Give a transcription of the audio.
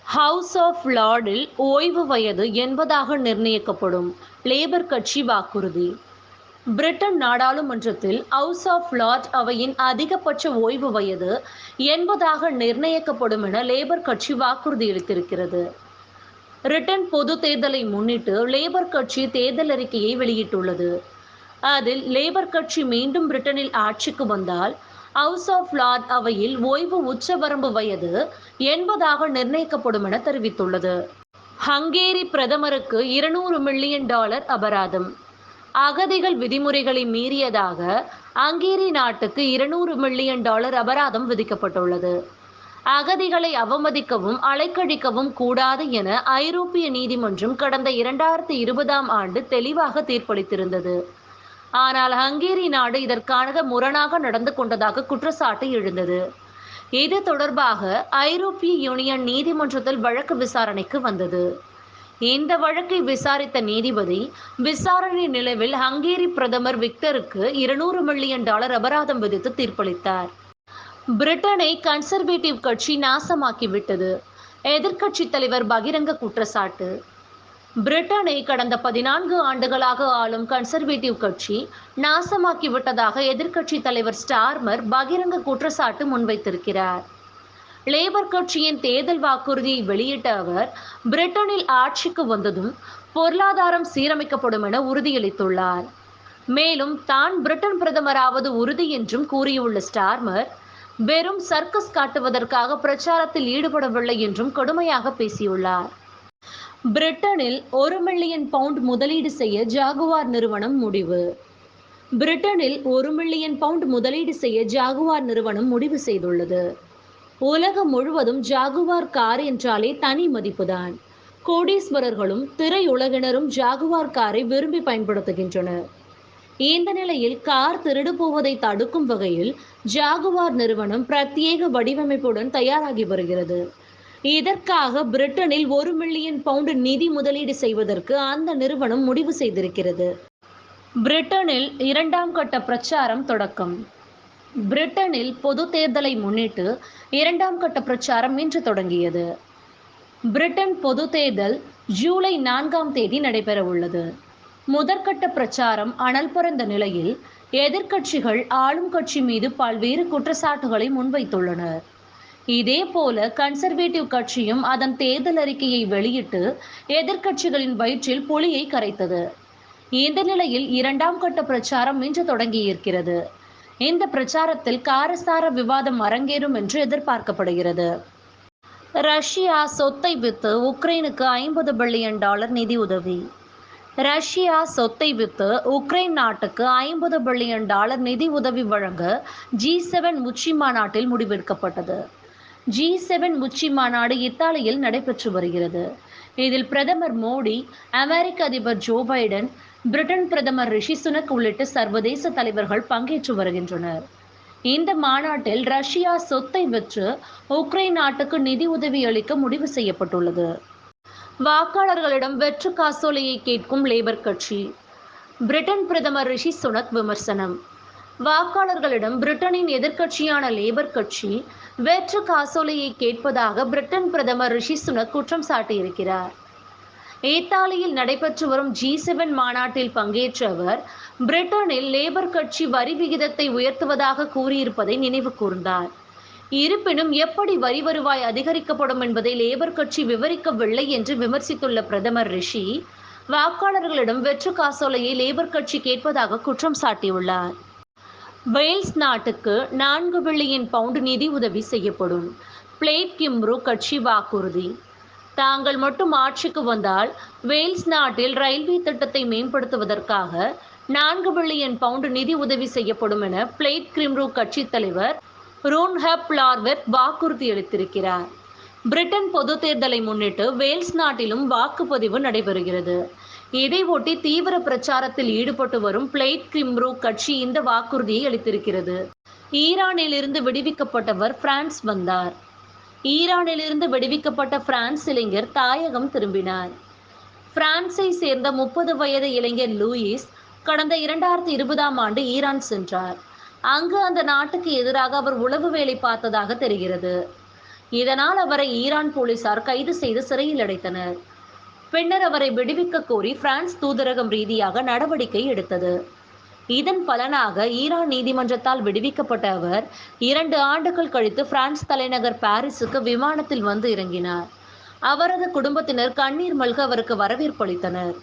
House of லார்டில் ஓய்வு வயது 80ஆக நிர்ணயிக்கப்படும். லேபர் கட்சி வாக்குறுதி. பிரிட்டன் நாடாளுமன்றத்தில் ஹவுஸ் ஆஃப் லார்ட் அவையின் அதிகபட்ச ஓய்வு வயது 80ஆக நிர்ணயிக்கப்படும் என லேபர் கட்சி வாக்குறுதியளித்திருக்கிறது. பிரிட்டன் பொது தேர்தலை முன்னிட்டு லேபர் கட்சி தேர்தல் அறிக்கையை வெளியிட்டுள்ளது. அதில் லேபர் கட்சி மீண்டும் பிரிட்டனில் ஆட்சிக்கு வந்தால் ஹவுஸ் ஆஃப் லார்ட் அவையில் ஓய்வு உச்சவரம்பு வயது 80ஆக நிர்ணயிக்கப்படும் என தெரிவித்துள்ளது. ஹங்கேரி பிரதமருக்கு $200 மில்லியன் அபராதம். அகதிகள் விதிமுறைகளை மீறியதாக ஹங்கேரி நாட்டுக்கு $200 மில்லியன் அபராதம் விதிக்கப்பட்டுள்ளது. அகதிகளை அவமதிக்கவும் அலைக்கழிக்கவும் கூடாது என ஐரோப்பிய நீதிமன்றம் கடந்த 2020ஆம் ஆண்டு தெளிவாக தீர்ப்பளித்திருந்தது. ஆனால் ஹங்கேரி நாடு இதற்காக முரணாக நடந்து கொண்டதாக குற்றச்சாட்டு எழுந்தது. இது தொடர்பாக ஐரோப்பிய யூனியன் நீதிமன்றத்தில் வழக்கு விசாரணைக்கு வந்தது. இந்த வழக்கை விசாரித்த நீதிபதி விசாரணை நிலவில் ஹங்கேரி பிரதமர் விக்டருக்கு $200 மில்லியன் அபராதம் விதித்து தீர்ப்பளித்தார். பிரிட்டனை கன்சர்வேட்டிவ் கட்சி நாசமாக்கிவிட்டது. எதிர்க்கட்சி தலைவர் பகிரங்க குற்றச்சாட்டு. பிரிட்டனை கடந்த 14 ஆண்டுகளாக ஆளும் கன்சர்வேட்டிவ் கட்சி நாசமாக்கிவிட்டதாக எதிர்க்கட்சி தலைவர் ஸ்டார்மர் பகிரங்க குற்றச்சாட்டு முன்வைத்திருக்கிறார். லேபர் கட்சியின் தேர்தல் வாக்குறுதியை வெளியிட்ட அவர் பிரிட்டனில் ஆட்சிக்கு வந்ததும் பொருளாதாரம் சீரமைக்கப்படும் என உறுதியளித்துள்ளார். மேலும் தான் பிரிட்டன் பிரதமராவது உறுதி என்றும் கூறியுள்ள ஸ்டார்மர் வெறும் சர்க்கஸ் காட்டுவதற்காக பிரச்சாரத்தில் ஈடுபடவில்லை என்றும் கடுமையாக பேசியுள்ளார். பிரிட்டனில் £1 மில்லியன் முதலீடு செய்ய ஜாகுவார் நிறுவனம் முடிவு. பிரிட்டனில் £1 மில்லியன் முதலீடு செய்ய ஜாகுவார் நிறுவனம் முடிவு செய்துள்ளது. உலகம் முழுவதும் ஜாகுவார் கார் என்றாலே தனி மதிப்புதான். கோடீஸ்வரர்களும் திரையுலகினரும் ஜாகுவார் காரை விரும்பி பயன்படுத்துகின்றனர். இந்த நிலையில் கார் திருடு போவதை தடுக்கும் வகையில் ஜாகுவார் நிறுவனம் பிரத்யேக வடிவமைப்புடன் தயாராகி வருகிறது. இதற்காக பிரிட்டனில் £1 மில்லியன் நிதி முதலீடு செய்வதற்கு அந்த நிறுவனம் முடிவு செய்திருக்கிறது. பிரிட்டனில் 2ஆம் கட்ட பிரச்சாரம் தொடக்கம். பிரிட்டனில் பொது தேர்தலை முன்னிட்டு 2ஆம் கட்ட பிரச்சாரம் இன்று தொடங்கியது. பிரிட்டன் பொது தேர்தல் ஜூலை 4ஆம் தேதி நடைபெற உள்ளது. முதற்கட்ட பிரச்சாரம் அனல் பறந்த நிலையில் எதிர்க்கட்சிகள் ஆளும் கட்சி மீது பல்வேறு குற்றச்சாட்டுகளை முன்வைத்துள்ளனர். இதேபோல கன்சர்வேட்டிவ் கட்சியும் அதன் தேர்தல் அறிக்கையை வெளியிட்டு எதிர்க்கட்சிகளின் வயிற்றில் புலியை கரைத்தது. இந்த நிலையில் 2ஆம் கட்ட பிரச்சாரம் இன்று தொடங்கியிருக்கிறது. இந்த பிரச்சாரத்தில் காரசார விவாதம் அரங்கேறும் என்று எதிர்பார்க்கப்படுகிறது. ரஷ்யா சொத்தை வித்து உக்ரைனுக்கு $50 பில்லியன் நிதி உதவி. ரஷ்யா சொத்தை வித்து உக்ரைன் நாட்டுக்கு $50 பில்லியன் நிதி உதவி வழங்க G7 உச்சி மாநாட்டில் முடிவெடுக்கப்பட்டது. G7 உச்சி மாநாடு இத்தாலியில் நடைபெற்று வருகிறது. இதில் பிரதமர் மோடி, அமெரிக்க அதிபர் ஜோ பைடன், பிரிட்டன் பிரதமர் ரிஷி சுனக் உள்ளிட்ட சர்வதேச தலைவர்கள் பங்கேற்று வருகின்றனர். இந்த மாநாட்டில் ரஷ்யா சொத்தை விற்று உக்ரைன் நாட்டுக்கு நிதி உதவி அளிக்க முடிவு செய்யப்பட்டுள்ளது. வாக்காளர்களிடம் வெற்று காசோலையை கேட்கும் லேபர் கட்சி. பிரிட்டன் பிரதமர் ரிஷி சுனக் விமர்சனம். வாக்காளர்களிடம் பிரிட்டனின் எதிர்க்கட்சியான லேபர் கட்சி வெற்று காசோலையை கேட்பதாக பிரிட்டன் பிரதமர் ரிஷி சுனக் குற்றம் சாட்டியிருக்கிறார். இத்தாலியில் நடைபெற்று வரும் G7 மாநாட்டில் பங்கேற்ற அவர் பிரிட்டனில் லேபர் கட்சி வரி விகிதத்தை உயர்த்துவதாக கூறியிருப்பதை நினைவு கூர்ந்தார். இருப்பினும் எப்படி வரி வருவாய் அதிகரிக்கப்படும் என்பதை லேபர் கட்சி விவரிக்கவில்லை என்று விமர்சித்துள்ள பிரதமர் ரிஷி வாக்காளர்களிடம் வெற்று காசோலையை லேபர் கட்சி கேட்பதாக குற்றம் சாட்டியுள்ளார். வேல்ஸ் நாட்டுக்கு $4 பில்லியன் நிதி உதவி செய்யப்படும். பிளேட் கிம்ப்ரூ கட்சி வாக்குறுதி. தாங்கள் மட்டும் ஆட்சிக்கு வந்தால் வேல்ஸ் நாட்டில் ரயில்வே திட்டத்தை மேம்படுத்துவதற்காக $4 பில்லியன் நிதி உதவி செய்யப்படும் என பிளேட் கிம்ப்ரூ கட்சி தலைவர் ரூன்ஹப் லார்வெட் வாக்குறுதி அளித்திருக்கிறார். பிரிட்டன் பொது தேர்தலை முன்னிட்டு வேல்ஸ் நாட்டிலும் வாக்குப்பதிவு நடைபெறுகிறது. இதையொட்டி தீவிர பிரச்சாரத்தில் ஈடுபட்டு வரும் பிளேட் கிம்ப்ரூ கட்சி இந்த வாக்குறுதியை அளித்திருக்கிறது. ஈரானிலிருந்து விடுவிக்கப்பட்டவர் பிரான்ஸ் வந்தார். ஈரானிலிருந்து விடுவிக்கப்பட்ட பிரான்ஸ் இளைஞர் தாயகம் திரும்பினார். பிரான்ஸை சேர்ந்த 30 வயது இளைஞர் லூயிஸ் கடந்த 2020ஆம் ஆண்டு ஈரான் சென்றார். அங்கு அந்த நாட்டுக்கு எதிராக அவர் உளவு வேலை பார்த்ததாக தெரிகிறது. இதனால் அவரை ஈரான் போலீசார் கைது செய்து சிறையில் அடைத்தனர். பின்னர் அவரை விடுவிக்க கோரி பிரான்ஸ் தூதரகம் ரீதியாக நடவடிக்கை எடுத்தது. இதன் பலனாக ஈரான் நீதிமன்றத்தால் விடுவிக்கப்பட்ட அவர் 2 ஆண்டுகள் கழித்து பிரான்ஸ் தலைநகர் பாரிஸுக்கு விமானத்தில் வந்து இறங்கினார். அவரது குடும்பத்தினர் கண்ணீர் மல்க அவருக்கு வரவேற்பு அளித்தனர்.